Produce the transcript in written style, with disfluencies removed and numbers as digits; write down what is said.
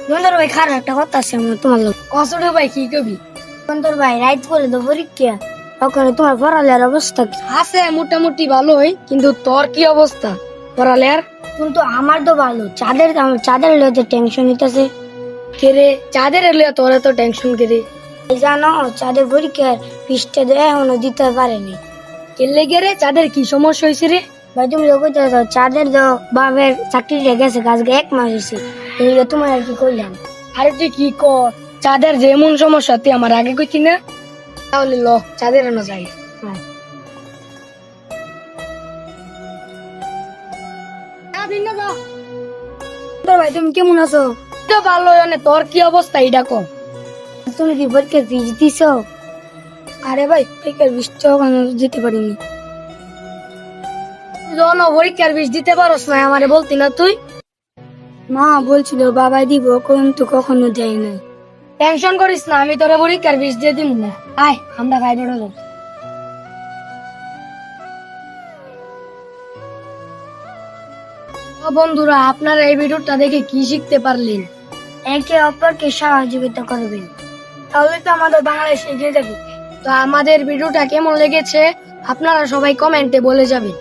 বন্ধুর ভাই খারাপ একটা কথা আছে আমার তোমার লোক। কসড় ভাই কি কবি? বন্ধুর ভাই রাইত করে তো পরীক্ষা, ওখানে তোমার পড়ালেখার অবস্থা কি? আছে মোটামুটি ভালোই, কিন্তু তোর কি অবস্থা পড়ালেয়ার? কিন্তু আমার তো ভালো, আমার চাঁদের লইতে টেনশন নিতেছে। কেরে চাঁদের এলে তোর এত টেনশন কেরে? এই জানো চাঁদের পরীক্ষার পৃষ্ঠে তো এখনো দিতে পারেনি। কেলে গেরে চাঁদের কি সমস্যা হয়েছে রে? ভাই তুমি লোক চাঁদের তো বাপের চাকরিটা গেছে, আজকে 1 মাস হয়েছে। এই যে তোমার আর কি করলাম। আরে তুই কি কর, চাঁদের যেমন সমস্যা তুই আমার আগে কইতি না? তাহলে ল চাঁদের এনে যাই। হ্যাঁ। বন্ধুর ভাই তুমি কেমন আছো? তো ভালো, তোর কি অবস্থা এটা কর। তুমি কি পরীক্ষার ফিস দিছো? আরে ভাই পরীক্ষার বৃষ্টি ওখানে দিতে পারিনি। যখন পরীক্ষার বিষ দিতে পারস না আমারে বলতি না তুই? মা বলছিল বাবা দিব, কিন্তু কখনো দেয় না। টেনশন করিস না, আমি তোর পরীক্ষার বিষ দিয়ে দিব না। আয় আমরা খাই বেরোলো। বন্ধুরা, আপনারা এই ভিডিওটা দেখে কি শিখতে পারলেন? একে অপরকে সহযোগিতা করবেন, তাহলে তো আমাদের বাংলাদেশ এগিয়ে যাবে। তো আমাদের ভিডিওটা কেমন লেগেছে আপনারা সবাই কমেন্টে বলে যাবেন।